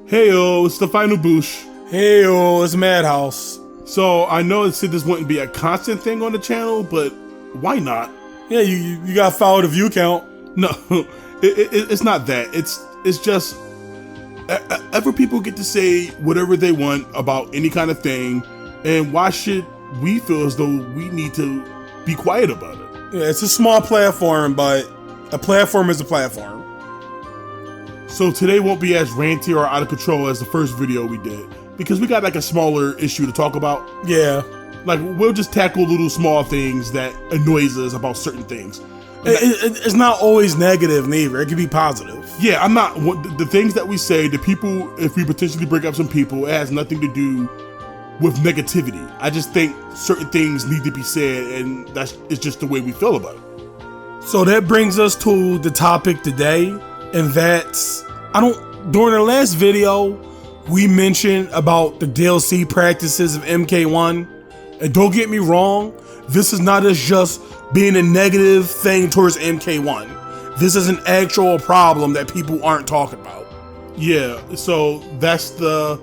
Heyo, it's the final boosh. Heyo, it's Madhouse. So I know it said this wouldn't be a constant thing on the channel, but why not? Yeah, you gotta follow the view count. No, it's not that. It's just ever people get to say whatever they want about any kind of thing, and why should we feel as though we need to be quiet about it? Yeah, it's a small platform, but a platform is a platform. So today won't be as ranty or out of control as the first video we did, because we got like a smaller issue to talk about. Yeah. Like, we'll just tackle little small things that annoys us about certain things. It's not always negative neither. It can be positive. Yeah, I'm not, the things that we say, the people, if we potentially break up some people, it has nothing to do with negativity. I just think certain things need to be said, and it's just the way we feel about it. So that brings us to the topic today, and that's, during the last video, we mentioned about the DLC practices of MK1, and don't get me wrong, this is not as just being a negative thing towards MK1. This is an actual problem that people aren't talking about. Yeah, so that's the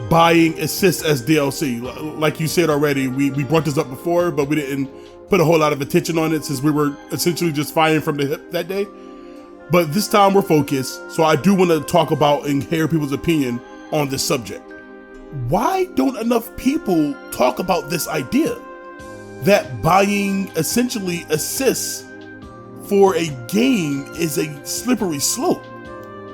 buying assist as DLC. Like you said already, we brought this up before, but we didn't put a whole lot of attention on it since we were essentially just firing from the hip that day. But this time we're focused, so I do want to talk about and hear people's opinion on this subject. Why don't enough people talk about this idea that buying essentially assists for a game is a slippery slope?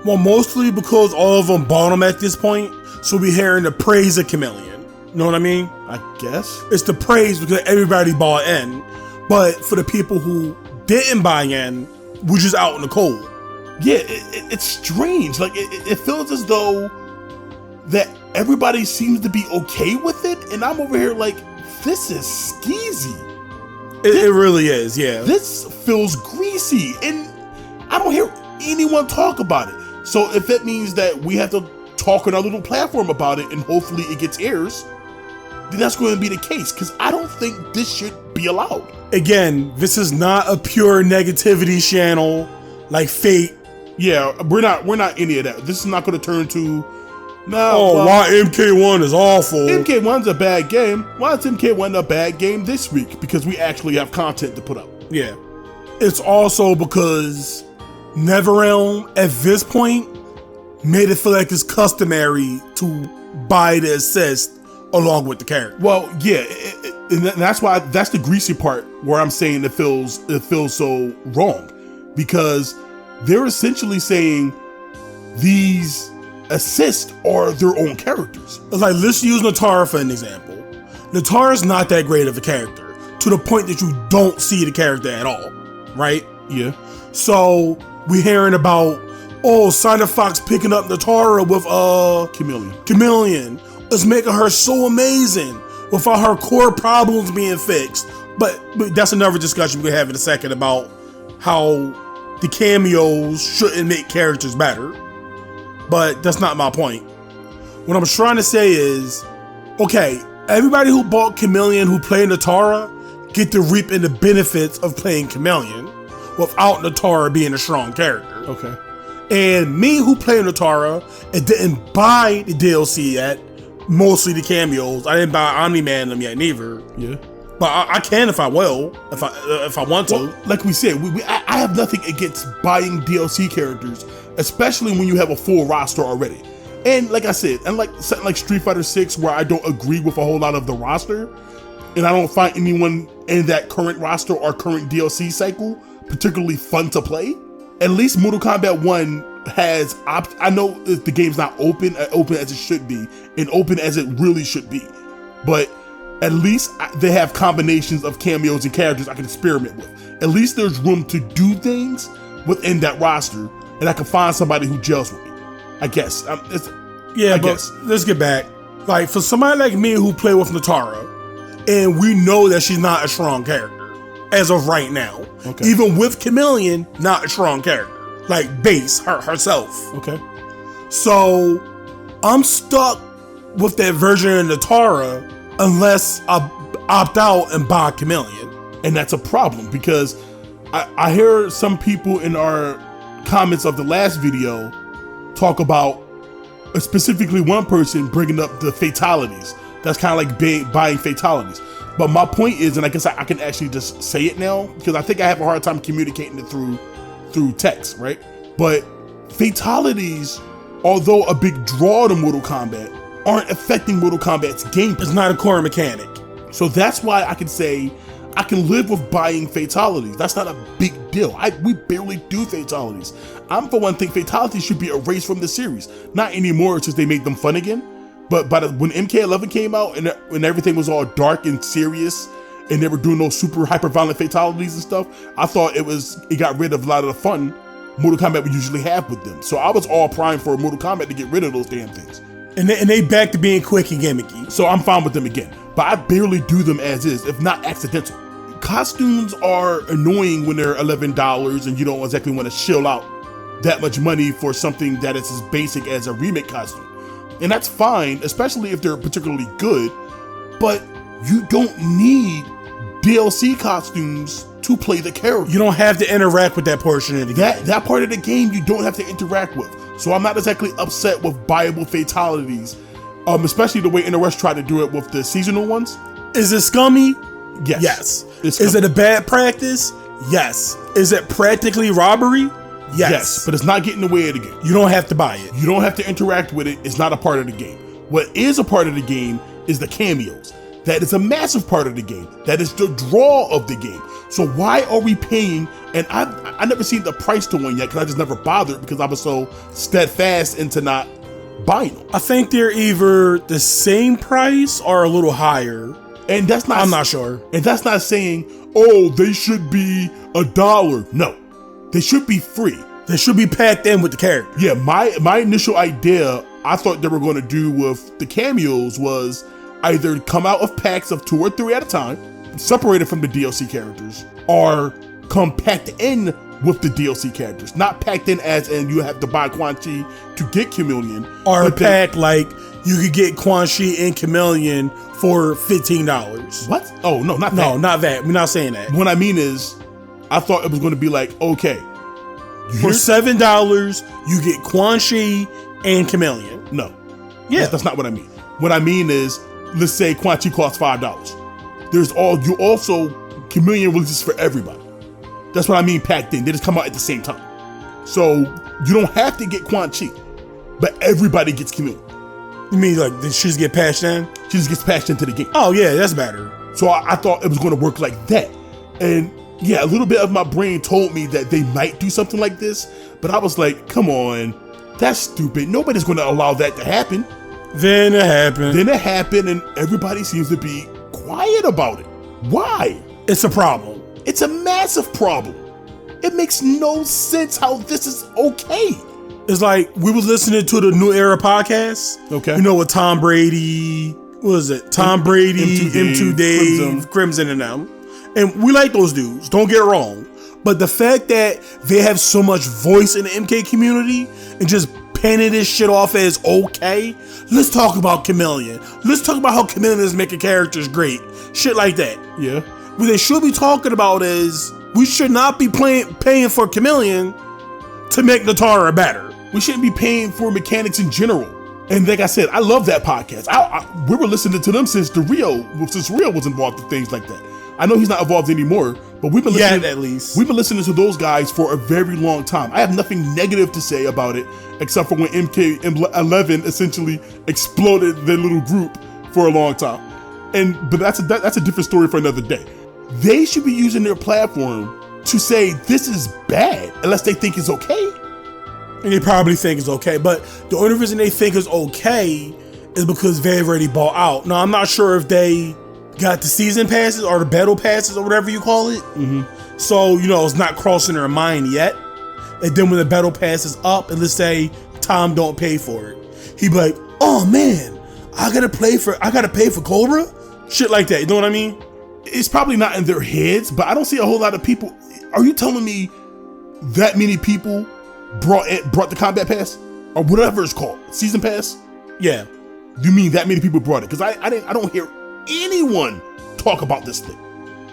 Well, mostly because all of them bought them at this point, so we're hearing the praise of Chameleon. You know what I mean? I guess. It's the praise because everybody bought in, but for the people who didn't buy in, we're just out in the cold. Yeah, it's strange. Like, it feels as though that everybody seems to be okay with it, and I'm over here like, this is skeezy. It really is, yeah. This feels greasy, and I don't hear anyone talk about it. So if it means that we have to talk on our little platform about it, and hopefully it gets ears, then that's going to be the case, because I don't think this should be allowed. Again, this is not a pure negativity channel like Fate. Yeah, we're not any of that. This is not going to turn to, why MK1 is awful. MK1's a bad game. Why is MK1 a bad game this week? Because we actually have content to put up. Yeah. It's also because NetherRealm, at this point, made it feel like it's customary to buy the assist along with the character. Well, yeah, and that's why, that's the greasy part where I'm saying it feels so wrong, because they're essentially saying these assists are their own characters. Like, let's use Natara for an example. Natara's not that great of a character, to the point that you don't see the character at all, right? Yeah. So we're hearing about, Sonic Fox picking up Natara with Chameleon. It's making her so amazing without her core problems being fixed. But that's another discussion we're gonna have in a second about how the cameos shouldn't make characters better. But that's not my point. What I'm trying to say is, okay, everybody who bought Chameleon who played Natara get to reap in the benefits of playing Chameleon without Natara being a strong character. Okay. And me who played Natara and didn't buy the DLC yet, mostly the cameos, I didn't buy Omni-Man them yet neither. Yeah. But I can if I will, if I want to. Well, like we said, I have nothing against buying DLC characters, especially when you have a full roster already. And like I said, and like something like Street Fighter 6, where I don't agree with a whole lot of the roster, and I don't find anyone in that current roster or current DLC cycle particularly fun to play. At least Mortal Kombat 1 has I know the game's not open as it should be, and open as it really should be, but at least they have combinations of cameos and characters I can experiment with. At least there's room to do things within that roster, and I can find somebody who gels with me, I guess. Let's get back. Like, for somebody like me who play with Natara, and we know that she's not a strong character as of right now. Okay. Even with Chameleon, not a strong character. Like, base herself. Okay. So I'm stuck with that version of Natara unless I opt out and buy Chameleon. And that's a problem, because I hear some people in our comments of the last video talk about specifically one person bringing up the fatalities. That's kind of like buying fatalities. But my point is, and I guess I can actually just say it now, because I think I have a hard time communicating it through text, right? But fatalities, although a big draw to Mortal Kombat, aren't affecting Mortal Kombat's gameplay. It's not a core mechanic. So that's why I can say I can live with buying fatalities. That's not a big deal. We barely do fatalities. I'm for one thing, fatalities should be erased from the series. Not anymore since they made them fun again. But when MK11 came out and when everything was all dark and serious and they were doing those super hyper violent fatalities and stuff, I thought it got rid of a lot of the fun Mortal Kombat would usually have with them. So I was all primed for Mortal Kombat to get rid of those damn things. And they back to being quick and gimmicky. So I'm fine with them again. But I barely do them as is, if not accidental. Costumes are annoying when they're $11 and you don't exactly want to shell out that much money for something that is as basic as a remake costume. And that's fine, especially if they're particularly good, but you don't need DLC costumes to play the character. You don't have to interact with that portion of the game. That part of the game you don't have to interact with. So I'm not exactly upset with buyable fatalities, especially the way NOS tried to do it with the seasonal ones. Is it scummy? Yes. Is it a bad practice? Yes. Is it practically robbery? Yes. But it's not getting in the way of the game. You don't have to buy it. You don't have to interact with it. It's not a part of the game. What is a part of the game is the cameos. That is a massive part of the game. That is the draw of the game. So why are we paying? And I never seen the price to one yet because I just never bothered because I was so steadfast into not buying them. I think they're either the same price or a little higher. And that's not. I'm not sure. And that's not saying, oh, they should be $1. No. They should be free. They should be packed in with the character. Yeah, my initial idea, I thought they were going to do with the cameos was either come out of packs of 2 or 3 at a time, separated from the DLC characters, or come packed in with the DLC characters. Not packed in as in you have to buy Quan Chi to get Chameleon. Or a pack like you could get Quan Chi and Chameleon for $15. What? Oh, no, not that. No, not that. We're not saying that. What I mean is, I thought it was going to be like, okay, for $7, you get Quan Chi and Chameleon. No. Yeah. That's not what I mean. What I mean is, let's say Quan Chi costs $5. You also, Chameleon releases for everybody. That's what I mean packed in. They just come out at the same time. So you don't have to get Quan Chi, but everybody gets Chameleon. You mean like she just get patched in? She just gets patched into the game. Oh yeah, that's better. So I thought it was going to work like that. And yeah, a little bit of my brain told me that they might do something like this, but I was like, come on, that's stupid. Nobody's going to allow that to happen. Then it happened. And everybody seems to be quiet about it. Why? It's a problem. It's a massive problem. It makes no sense how this is okay. It's like we was listening to the New Era podcast. Okay. You know, with Tom Brady, what was it? Tom Brady, M2 Dave, Crimson and them. And we like those dudes, don't get it wrong. But the fact that they have so much voice in the MK community and just painting this shit off as okay, let's talk about Chameleon. Let's talk about how Chameleon is making characters great. Shit like that. Yeah. What they should be talking about is we should not be paying for Chameleon to make Natara better. We shouldn't be paying for mechanics in general. And like I said, I love that podcast. We were listening to them since Rio was involved in things like that. I know he's not involved anymore, but we've been listening. Yeah, at least we've been listening to those guys for a very long time. I have nothing negative to say about it, except for when MK11 essentially exploded their little group for a long time. But that's a different story for another day. They should be using their platform to say this is bad, unless they think it's okay. And they probably think it's okay, but the only reason they think it's okay is because they've already bought out. Now, I'm not sure if they got the season passes or the battle passes or whatever you call it. Mm-hmm. So, it's not crossing their mind yet. And then when the battle pass is up, and let's say Tom don't pay for it, he'd be like, oh man, I gotta pay for Cobra? Shit like that, you know what I mean? It's probably not in their heads, but I don't see a whole lot of people. Are you telling me that many people brought the combat pass or whatever it's called, season pass? Yeah. You mean that many people brought it? Because I don't hear anyone talk about this thing.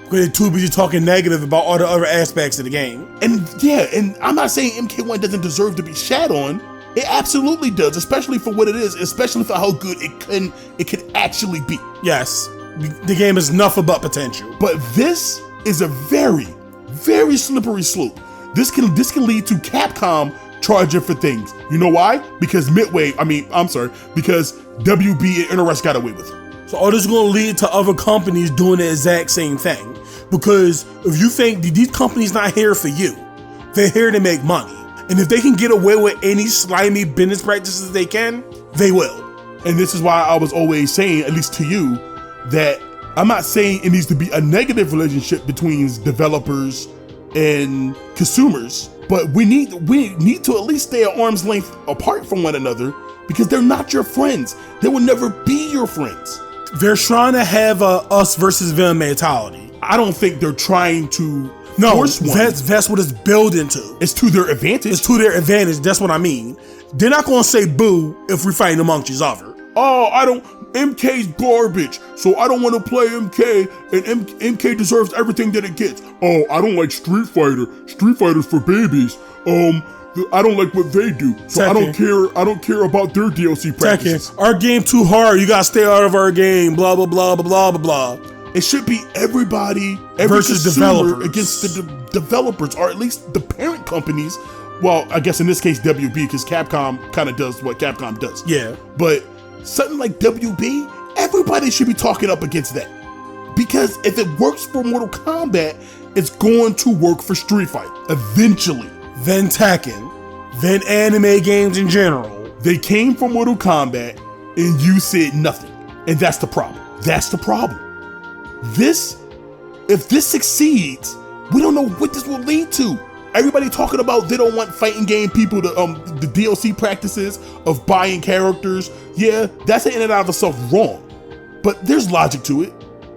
Because they're too busy talking negative about all the other aspects of the game. And yeah, and I'm not saying MK1 doesn't deserve to be shat on, It absolutely does, especially for what it is, especially for how good it can actually be. Yes, the game is nothing but potential. But this is a very, very slippery slope. This can lead to Capcom charging for things. You know why? Because because WB and NRS got away with it. So all this is going to lead to other companies doing the exact same thing. Because if you think these companies not here for you, they're here to make money. And if they can get away with any slimy business practices they can, they will. And this is why I was always saying, at least to you, that I'm not saying it needs to be a negative relationship between developers and consumers, but we need to at least stay at arm's length apart from one another, because they're not your friends. They will never be your friends. They're trying to have a us versus them mentality. I don't think they're trying to force one. That's what it's building to. It's to their advantage. It's to their advantage. That's what I mean. They're not going to say boo if we're fighting amongst each other. Oh, MK's garbage, so I don't want to play MK, and MK deserves everything that it gets. Oh, I don't like Street Fighter. Street Fighter's for babies. I don't like what they do, so Tekken. I don't care about their DLC practices. Tekken. Our game too hard. You gotta stay out of our game. Blah blah blah blah blah blah. It should be every versus developers against the developers, or at least the parent companies. Well, I guess in this case WB, because Capcom kind of does what Capcom does. Yeah, but something like WB, everybody should be talking up against that, because if it works for Mortal Kombat, it's going to work for Street Fighter eventually. Then Tekken, then anime games in general. They came from Mortal Kombat and you said nothing. And that's the problem. That's the problem. If this succeeds, we don't know what this will lead to. Everybody talking about they don't want fighting game people to the DLC practices of buying characters. Yeah, that's in and out of itself wrong. But there's logic to it.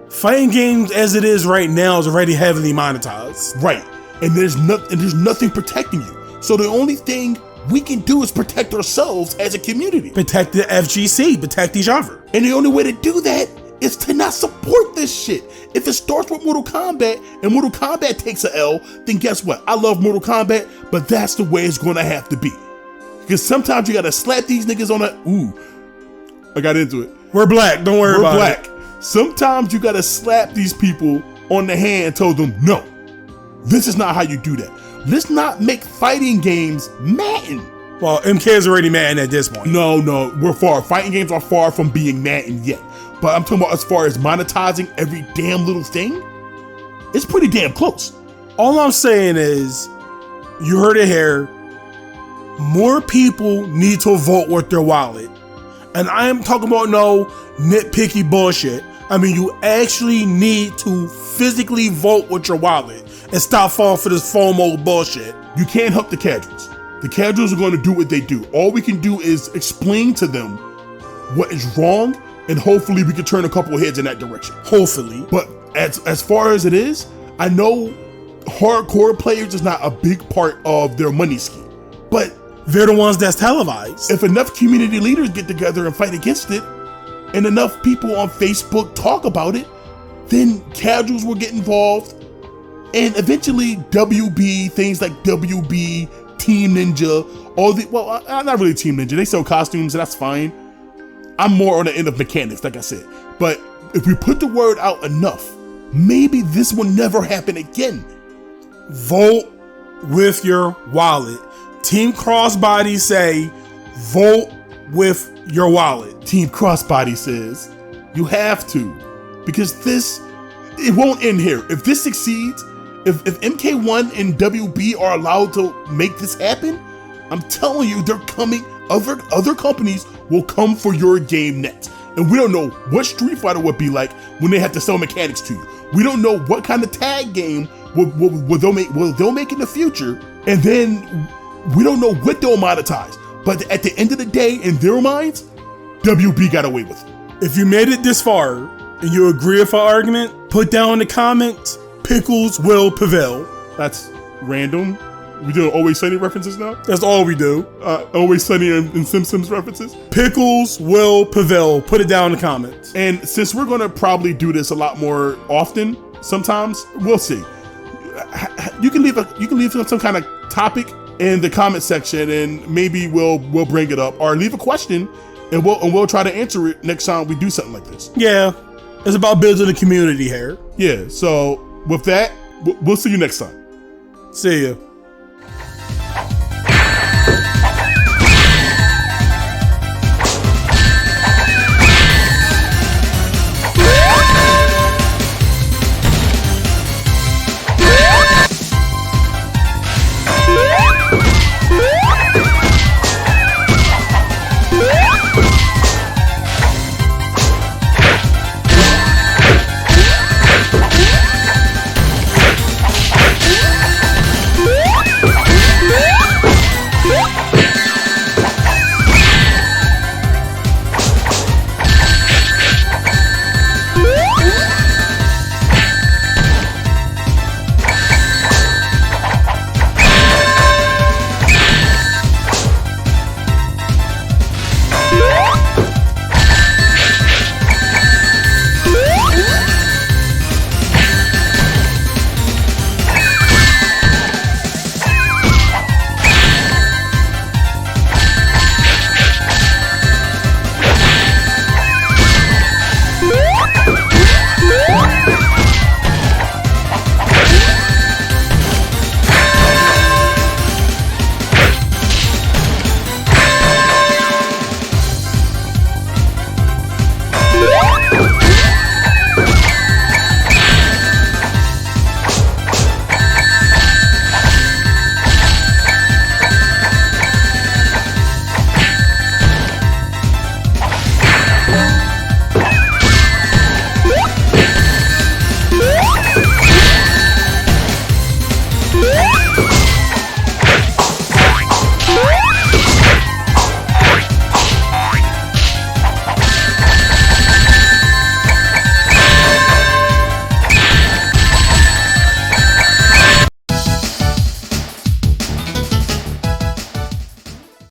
Fighting games as it is right now is already heavily monetized. Right. And there's nothing protecting you. So the only thing we can do is protect ourselves as a community. Protect the FGC, protect each other. And the only way to do that is to not support this shit. If it starts with Mortal Kombat and Mortal Kombat takes a L, then guess what? I love Mortal Kombat, but that's the way it's gonna have to be. Because sometimes you gotta slap these niggas on I got into it. We're black, don't worry about it. We're black. Sometimes you gotta slap these people on the hand and tell them, no, this is not how you do that. Let's not make fighting games Madden. Well, MK is already Madden at this point. No, we're far. Fighting games are far from being Madden yet. But I'm talking about as far as monetizing every damn little thing, it's pretty damn close. All I'm saying is, you heard it here, more people need to vote with their wallet. And I am talking about no nitpicky bullshit. I mean, you actually need to physically vote with your wallet and stop falling for this FOMO bullshit. You can't help the casuals. The casuals are going to do what they do. All we can do is explain to them what is wrong, and hopefully we can turn a couple of heads in that direction. Hopefully. But as far as it is, I know hardcore players is not a big part of their money scheme, but they're the ones that's televised. If enough community leaders get together and fight against it, and enough people on Facebook talk about it, then casuals will get involved, and eventually WB, things like WB, Team Ninja, not really Team Ninja, they sell costumes and that's fine. I'm more on the end of mechanics, like I said. But if we put the word out enough, maybe this will never happen again. Vote with your wallet. Team Crossbody say, vote with your wallet. Team Crossbody says, you have to. Because it won't end here. If this succeeds, if MK1 and WB are allowed to make this happen, I'm telling you, they're coming. Other companies will come for your game next. And we don't know what Street Fighter would be like when they have to sell mechanics to you. We don't know what kind of tag game will they'll make in the future. And then we don't know what they'll monetize. But at the end of the day, in their minds, WB got away with it. If you made it this far and you agree with our argument, put down in the comments, pickles will prevail. That's random. We do Always Sunny references now? That's all we do. Always Sunny and Simpsons references? Pickles will prevail. Put it down in the comments. And since we're going to probably do this a lot more often, sometimes, we'll see. You can leave some kind of topic in the comment section, and maybe we'll bring it up, or leave a question, and we'll try to answer it next time we do something like this. Yeah, it's about building a community here. Yeah. So with that, we'll see you next time. See ya.